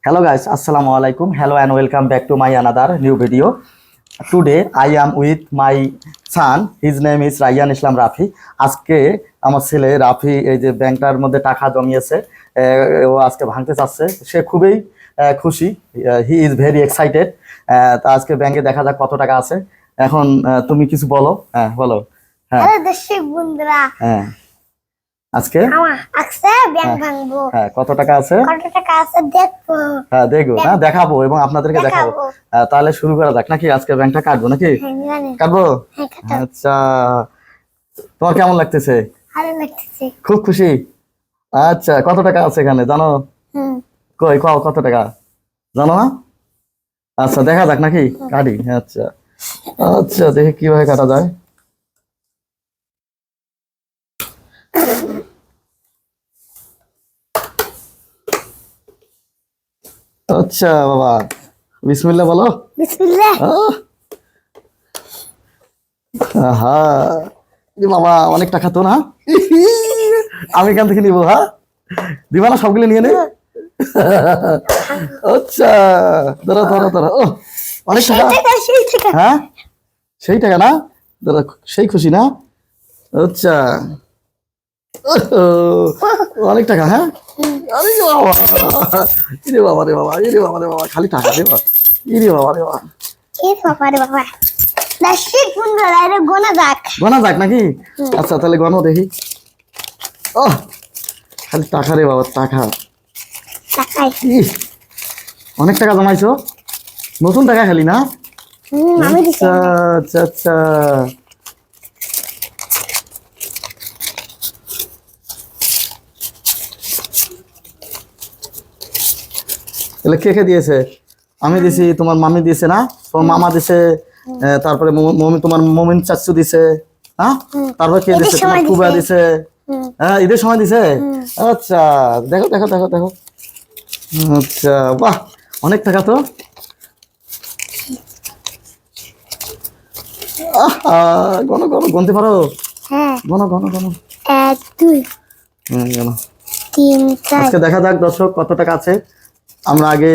Hello guys, Assalamu alaikum. Hello and welcome back to my another new video. Today I am with my son. His name is Rayyan Islam Rafi. আজকে আমার ছেলে রাফি এই যে ব্যাংকটার মধ্যে টাকা জমিয়েছে, ও আজকে ভাঙতে চাচ্ছে। সে খুবই খুশি। He is very excited. তা আজকে ব্যাংকে দেখা যাক কত টাকা আছে। এখন তুমি কিছু বলো। হ্যাঁ বলো। হ্যাঁ দর্শক বন্ধুরা, হ্যাঁ আজকে ব্যাংক ভাঙবো। হ্যাঁ কত টাকা আছে? কত টাকা আছে দেখবো। হ্যাঁ দেখবো, না দেখাবো এবং আপনাদেরকে দেখাবো। তাহলে শুরু করা যাক নাকি? আজকে ব্যাংকটা কাটবো নাকি? কাটবো। আচ্ছা, তোমার কেমন লাগতেছে? ভালো লাগতেছে, খুব খুশি। আচ্ছা, কত টাকা আছে এখানে জানো? কই কত টাকা জানো না? আচ্ছা দেখা যাক নাকি? কাটি। আচ্ছা আচ্ছা, দেখি কিভাবে কাটা যায়। আচ্ছা বাবা, বিসমিল্লাহ বলো। বিসমিল্লাহ। বাবা অনেক টাকা তো না? আমি এখান থেকে নিবো। হ্যাঁ দিবা না? সবগুলো নিয়ে নে। আচ্ছা ধরো ধরো ধরো। ও অনেক টাকা। হ্যাঁ সেই টাকা না? ধরো, সেই খুশি না? আচ্ছা অনেক টাকা। হ্যাঁ আরে বাবা, ইরে বাবা রে বাবা, ইরে বাবা রে বাবা, খালি টাকা রে বাবা, ইরে বাবা রে বাবা, বাবা। দর্শক বন্ধুরা, এটা গোনা যাক নাকি? আচ্ছা তাহলে গণো দেখি। ও খালি টাকা রে বাবা, টাকা। অনেক টাকা জমাইছো, নতুন টাকা খালি না? আচ্ছা আচ্ছা আচ্ছা, তাহলে কে কে দিয়েছে? আমি দিছি, তোমার মামি দিয়েছে না? তোমার মামা দিছে, তারপরে তোমার মমিন চাচু দিছে। হ্যাঁ তারপর কে দিছে? তোমার ফুবা দিছে। হ্যাঁ ঈদের সময় দিছে। আচ্ছা দেখো দেখো দেখো দেখো। আচ্ছা বাহ, অনেক টাকা তো। গণ গণ গুনতে পারো? গণ গণ গণ। 1 2 গণ। 3 4। আজকে দেখা যাক দর্শক কত টাকা আছে। আমরা আগে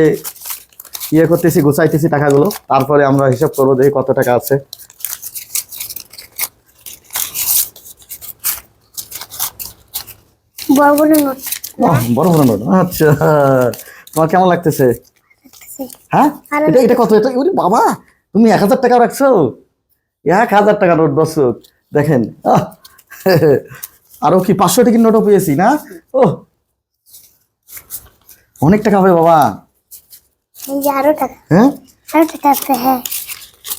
ইয়ে করতেছি, গুছাইতেছি টাকাগুলো, তারপরে আমরা হিসাব করবো দেখি কত টাকা আছে। বড় বড় নোট। বড় বড় নোট। আচ্ছা তোমার কেমন লাগতেছে? হ্যাঁ এটা কত? এটা বাবা, তুমি 1000 টাকা রাখছো? 1000 টাকা নোট দর্শক দেখেন। আরো কি 500 টাকার নোটও পেয়েছি না? ও অনেক টাকা হবে বাবা। আরো টাকা। হ্যাঁ আরো টাকা আছে। হ্যাঁ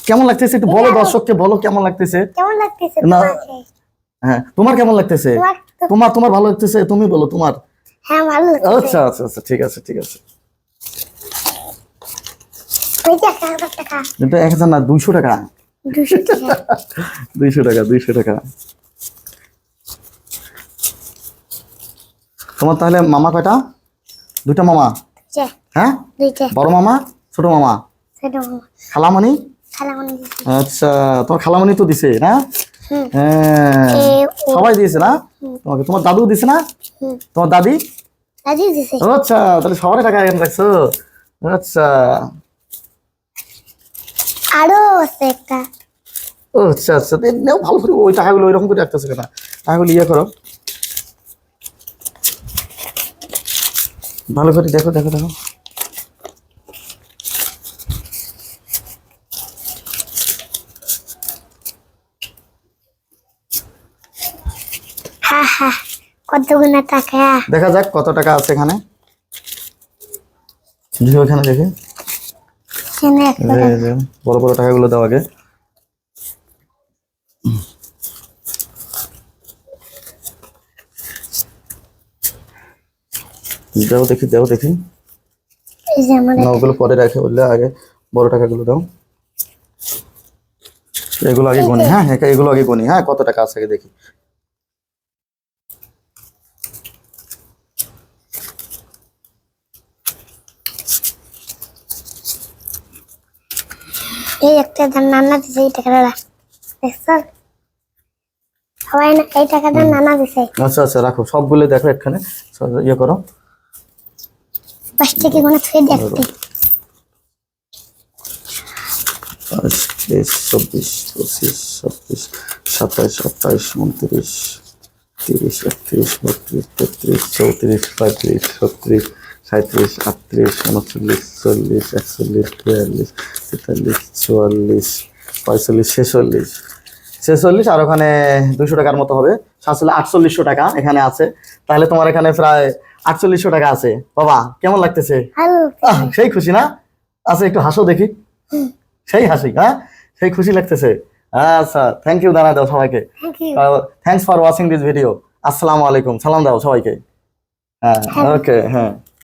কেমন লাগতেছে একটু বলো, দর্শককে বলো কেমন লাগতেছে। কেমন লাগতেছে না তোমাকে? হ্যাঁ তোমার কেমন লাগতেছে? তোমার ভালো লাগতেছে? তুমি বলো তোমার। হ্যাঁ ভালো লাগতেছে। আচ্ছা আচ্ছা আচ্ছা, ঠিক আছে ঠিক আছে। ওই যে 1000 টাকা। এটা 1000 না, 200 টাকা। 200 টাকা। 200 টাকা, 200 টাকা। তোমার তাহলে মামা কয়টা? 2টা মামা? হ্যাঁ 2টা। বড় মামা, ছোট মামা, ছোট মামা, খালামণি। খালামণি। আচ্ছা তোমার খালামণি তো দিছে না? হ্যাঁ সবাই দিয়েছে না তোমাকে? তোমার দাদু দিছে না? তোমার দাদি দিছে। আচ্ছা তাহলে সবারই টাকা এখানে রাখছো। আচ্ছা আরো আছে একটা। আচ্ছা আচ্ছা, নাও ভালো করে ওই টাকাগুলো ওইরকম করে রাখতেছে কেন? টাকাগুলো ইয়ে করো ভালো করে, দেখো দেখো দেখো। কতগুলো টাকা? দেখা যাক কত টাকা আছে এখানে। ওখানে দেখে বড় বড় টাকাগুলো দাও আগে। দাও দেখি, দাও দেখি। ওগুলো পরে রাখে, বললে আগে বড় টাকাগুলো দাও। এগুলো আগে গনি। হ্যাঁ এগুলো আগে গনি। হ্যাঁ কত টাকা আছে আগে দেখি। এই একটা নানা দিছে, এই টাকাটা দেখছ? সবাই না এই টাকাটা নানা দিছে। আচ্ছা আচ্ছা রাখো, সবগুলো দেখো এখানে ইয়ে করো। পাঁচ থেকে কোনো ছুঁয়ে দেখতে 22, 23, 24, 25, 27, 28, 29, 30, 31, 32, 33, 34, 35, 36, 37, 38, 39, 40, 41, 42, 43, 44, 45, 46, 46 আর ওখানে 200 টাকার মতো হবে, আসলে 4800 টাকা এখানে আছে। তাহলে তোমার এখানে প্রায় 4800 টাকা আছে। বাবা কেমন লাগতেছে? ভালো সেই খুশি না? আচ্ছা একটু হাসো দেখি, সেই হাসি, হ্যাঁ সেই খুশি লাগতেছে। আচ্ছা থ্যাংক ইউ জানাই দাও সবাইকে। Thank you thanks for watching this video. আসসালামু আলাইকুম, সালাম দাও সবাইকে। হ্যাঁ ওকে হ্যাঁ।